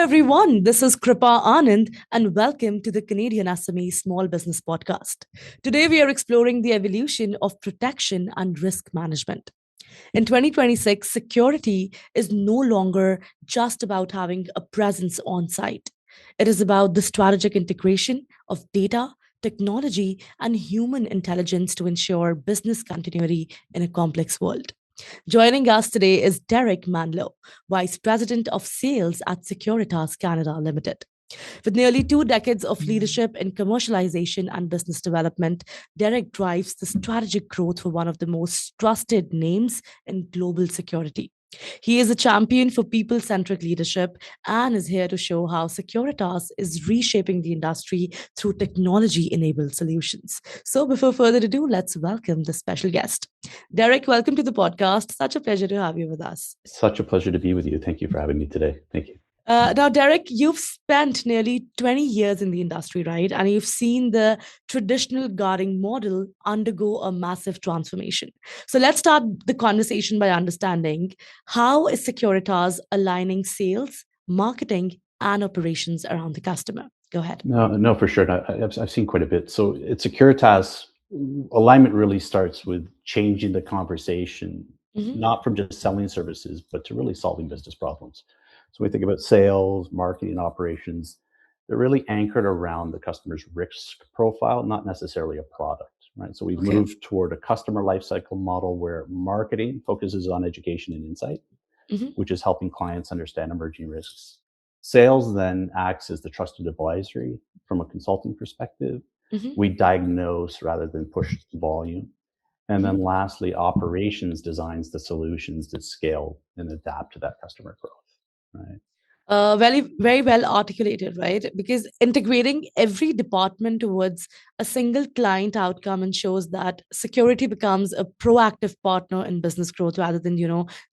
everyone. This is Kripa Anand, and welcome to the Canadian SME Small Business Podcast. Today, we are exploring the evolution of protection and risk management. In 2026, security is no longer just about having a presence on site. It is about the strategic integration of data, technology, and human intelligence to ensure business continuity in a complex world. Joining us today is Derek Manlow, Vice President of Sales at Securitas Canada Limited. With nearly 2 decades of leadership in commercialization and business development, Derek drives the strategic growth for one of the most trusted names in global security. He is a champion for people centric leadership and is here to show how Securitas is reshaping the industry through technology enabled solutions. So, before further ado, let's welcome the special guest. Derek, welcome to the podcast. Such a pleasure to have you with us. Such a pleasure to be with you. Thank you for having me today. Thank you. Now, Derek, you've spent nearly 20 years in the industry, right? And you've seen the traditional guarding model undergo a massive transformation. So let's start the conversation by understanding how is Securitas aligning sales, marketing, and operations around the customer? Go ahead. No, for sure. I've seen quite a bit. So at Securitas, alignment really starts with changing the conversation, not from just selling services, but to really solving business problems. So we think about sales, marketing, operations. They're really anchored around the customer's risk profile, not necessarily a product, right? So we've moved toward a customer lifecycle model where marketing focuses on education and insight, which is helping clients understand emerging risks. Sales then acts as the trusted advisory from a consulting perspective. We diagnose rather than push volume. And then lastly, operations designs the solutions that scale and adapt to that customer growth. Right. Very well articulated, right? Because integrating every department towards a single client outcome ensures that security becomes a proactive partner in business growth rather than,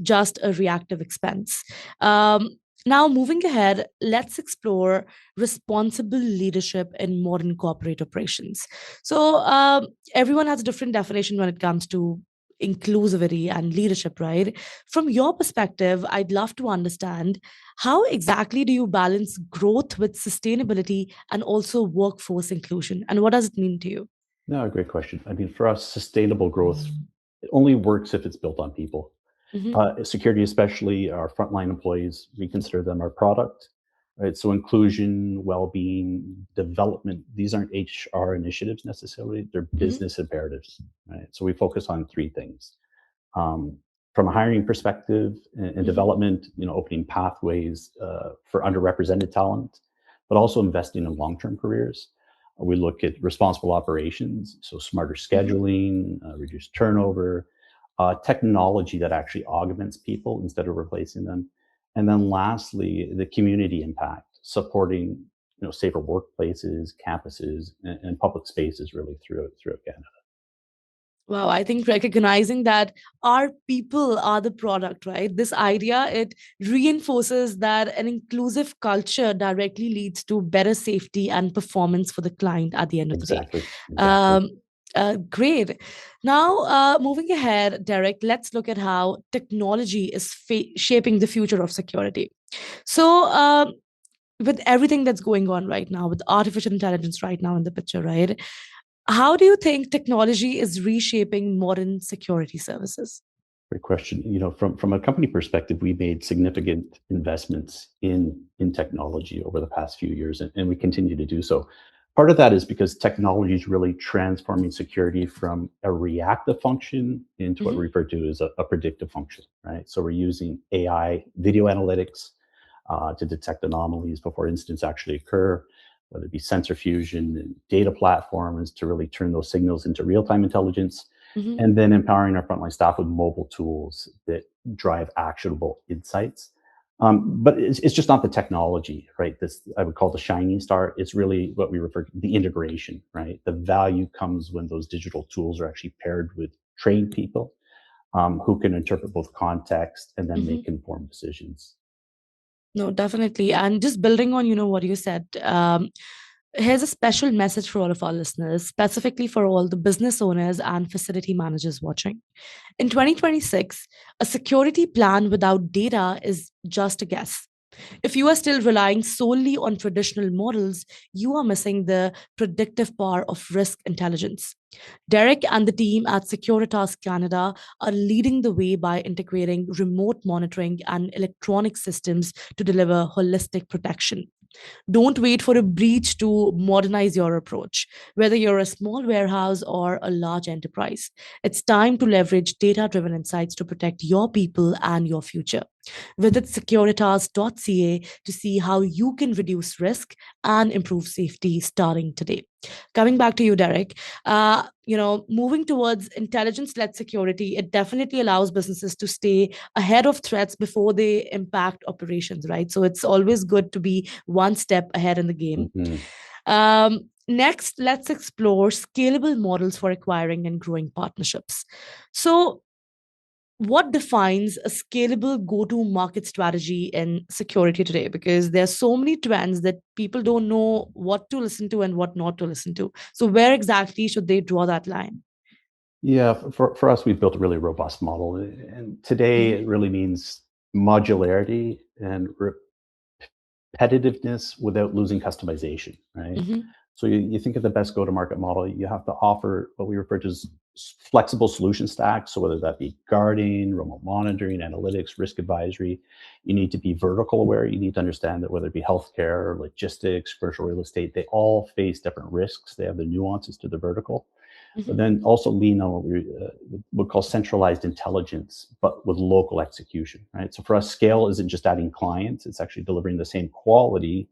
just a reactive expense. Now, moving ahead, let's explore responsible leadership in modern corporate operations. So everyone has a different definition when it comes to inclusivity and leadership, right? From your perspective, I'd love to understand how exactly do you balance growth with sustainability and also workforce inclusion? And what does it mean to you? No, great question. I mean, for us, sustainable growth it only works if it's built on people. Security, especially our frontline employees, we consider them our product. Right, so inclusion, well-being, development, these aren't HR initiatives necessarily, they're business imperatives, right? So we focus on three things. From a hiring perspective and development, opening pathways for underrepresented talent, but also investing in long-term careers. We look at responsible operations, so smarter scheduling, reduced turnover, technology that actually augments people instead of replacing them. And then lastly, the community impact, supporting safer workplaces, campuses, and public spaces really throughout Canada. Wow, I think recognizing that our people are the product, right? This idea, it reinforces that an inclusive culture directly leads to better safety and performance for the client at the end of the day. Great. Now, moving ahead, Derek, let's look at how technology is shaping the future of security. So, with everything that's going on right now, with artificial intelligence right now in the picture, right? How do you think technology is reshaping modern security services? Great question. From a company perspective, we made significant investments in technology over the past few years, and we continue to do so. Part of that is because technology is really transforming security from a reactive function into what we refer to as a predictive function, right? So we're using AI, video analytics to detect anomalies before incidents actually occur, whether it be sensor fusion and data platforms to really turn those signals into real-time intelligence, and then empowering our frontline staff with mobile tools that drive actionable insights. But it's just not the technology, right? This I would call the shining star. It's really what we refer to the integration, right? The value comes when those digital tools are actually paired with trained people who can interpret both context and then make informed decisions. No, definitely. And just building on, what you said, here's a special message for all of our listeners, specifically for all the business owners and facility managers watching. In 2026, a security plan without data is just a guess. If you are still relying solely on traditional models, you are missing the predictive power of risk intelligence. Derek and the team at Securitas Canada are leading the way by integrating remote monitoring and electronic systems to deliver holistic protection. Don't wait for a breach to modernize your approach. Whether you're a small warehouse or a large enterprise, it's time to leverage data driven insights to protect your people and your future. Visit securitas.ca to see how you can reduce risk and improve safety starting today. Coming back to you, Derek, moving towards intelligence-led security, it definitely allows businesses to stay ahead of threats before they impact operations, right? So it's always good to be one step ahead in the game. Mhm. Next, let's explore scalable models for acquiring and growing partnerships. So, what defines a scalable go-to-market strategy in security today? Because there's so many trends that people don't know what to listen to and what not to listen to. So, where exactly should they draw that line? Yeah, for us, we've built a really robust model. And today Mhm, it really means modularity and repetitiveness without losing customization, right? mhm, So you think of the best go-to-market model, you have to offer what we refer to as flexible solution stacks. So whether that be guarding, remote monitoring, analytics, risk advisory, you need to be vertical aware. You need to understand that whether it be healthcare, logistics, commercial real estate, they all face different risks. They have the nuances to the vertical. But mhm, then also lean on what we would call centralized intelligence, but with local execution, right? So for us, scale isn't just adding clients; it's actually delivering the same quality,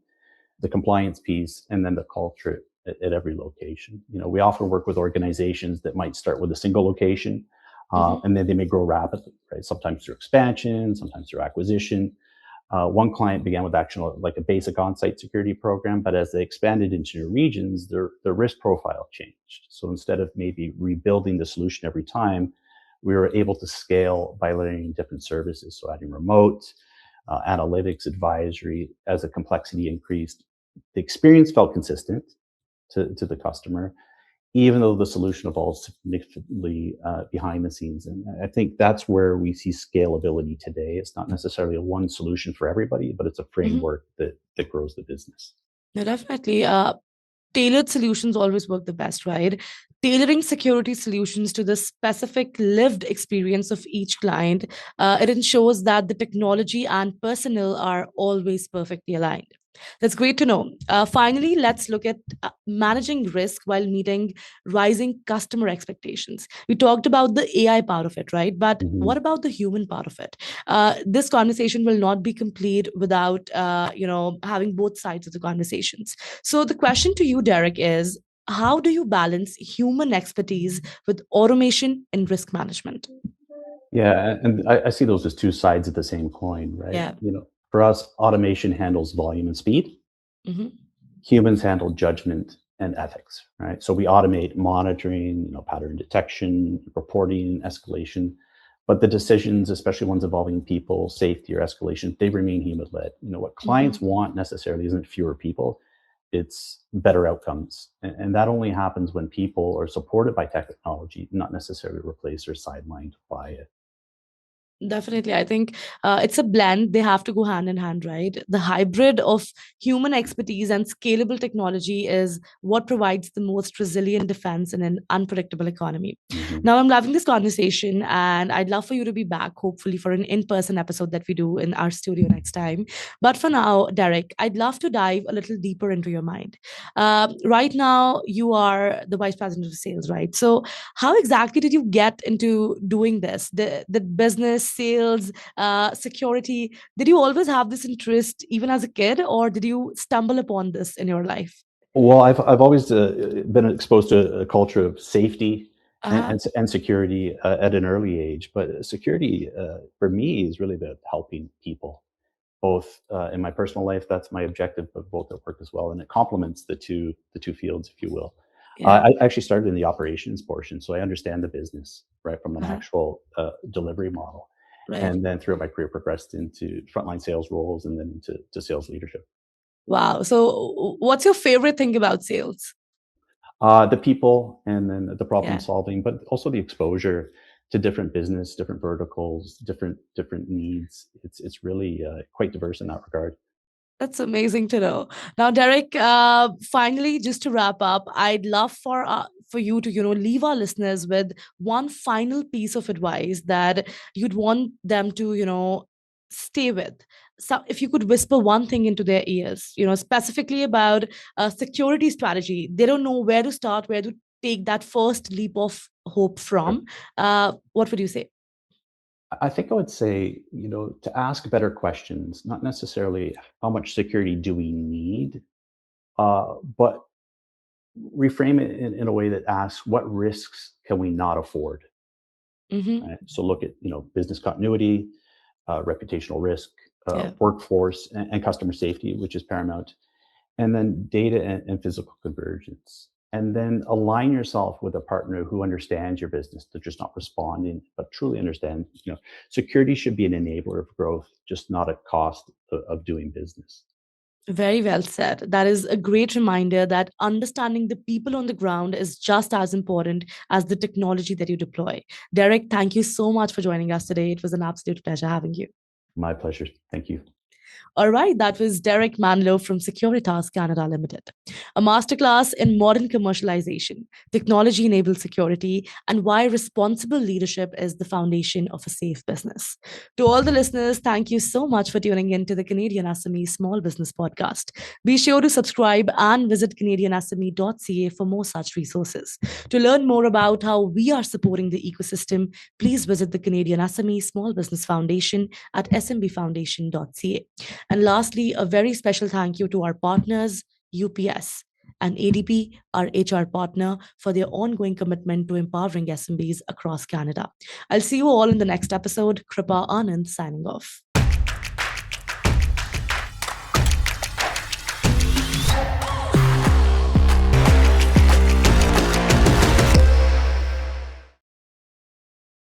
the compliance piece, and then the culture at every location. We often work with organizations that might start with a single location, mhm. and then they may grow rapidly, right? Sometimes through expansion, sometimes through acquisition. One client began with actually like a basic on-site security program, but as they expanded into new regions, their risk profile changed. So instead of maybe rebuilding the solution every time, we were able to scale by layering different services. So adding remote, analytics, advisory, as the complexity increased. The experience felt consistent to the customer, even though the solution evolves significantly behind the scenes. And I think that's where we see scalability today. It's not necessarily a one solution for everybody, but it's a Mhm. framework that grows the business. No, definitely. Tailored solutions always work the best, right? Tailoring security solutions to the specific lived experience of each client, it ensures that the technology and personnel are always perfectly aligned. That's great to know. Finally, let's look at managing risk while meeting rising customer expectations. We talked about the AI part of it, right? But what Mhm. about the human part of it? This conversation will not be complete without, having both sides of the conversations. So the question to you, Derek, is how do you balance human expertise with automation in risk management? Yeah, and I see those as two sides of the same coin, right? Yeah. For us, automation handles volume and speed. Hmm. Humans handle judgment and ethics, right? So we automate monitoring, pattern detection, reporting, escalation, but the decisions, especially ones involving people, safety, or escalation, they remain human led. What clients Hmm. want necessarily isn't fewer people, it's better outcomes. And that only happens when people are supported by technology, not necessarily replaced or sidelined by it. Definitely. I think it's a blend. They have to go hand in hand, right? The hybrid of human expertise and scalable technology is what provides the most resilient defense in an unpredictable economy. Mhm. Now, I'm loving this conversation, and I'd love for you to be back, hopefully, for an in person episode that we do in our studio next time. But for now, Derek, I'd love to dive a little deeper into your mind. Right now, you are the vice president of sales, right? So, how exactly did you get into doing this, the business sales, security? Did you always have this interest even as a kid, or did you stumble upon this in your life? Well, I've always been exposed to a culture of safety and Uh-huh. and security at an early age. But security for me is really about helping people, both in my personal life. That's my objective, but both at work as well, and it complements the two fields, if you will. Yeah. I actually started in the operations portion, so I understand the business right from an Uh-huh. actual delivery model, Right. and then throughout my career progressed into frontline sales roles and then into sales leadership. Wow. So what's your favorite thing about sales? The people and then the problem Yeah. solving, but also the exposure to different business, different verticals, different needs. It's really quite diverse in that regard. That's amazing to know. Now, Derek, finally, just to wrap up, I'd love for you to leave our listeners with one final piece of advice that you'd want them to stay with. So, if you could whisper one thing into their ears, specifically about security strategy, they don't know where to start, where to take that first leap of hope from. What would you say? I think I would say, to ask better questions, not necessarily how much security do we need, but reframe it in a way that asks what risks can we not afford. Mm-hmm. Right? So look at business continuity, reputational risk, Yeah. workforce, and customer safety, which is paramount, and then data and physical convergence. And then align yourself with a partner who understands your business. They're just not responding, but truly understand. Security should be an enabler of growth, just not a cost of doing business. Very well said. That is a great reminder that understanding the people on the ground is just as important as the technology that you deploy. Derek, thank you so much for joining us today. It was an absolute pleasure having you. My pleasure. Thank you. All right, that was Derek Manlow from Securitas Canada Limited. A masterclass in modern commercialization, technology-enabled security, and why responsible leadership is the foundation of a safe business. To all the listeners, thank you so much for tuning in to the Canadian SME Small Business Podcast. Be sure to subscribe and visit CanadianSME.ca for more such resources. To learn more about how we are supporting the ecosystem, please visit the Canadian SME Small Business Foundation at smbfoundation.ca. And lastly, a very special thank you to our partners, UPS and ADP, our HR partner, for their ongoing commitment to empowering SMBs across Canada. I'll see you all in the next episode. Kripa Anand signing off.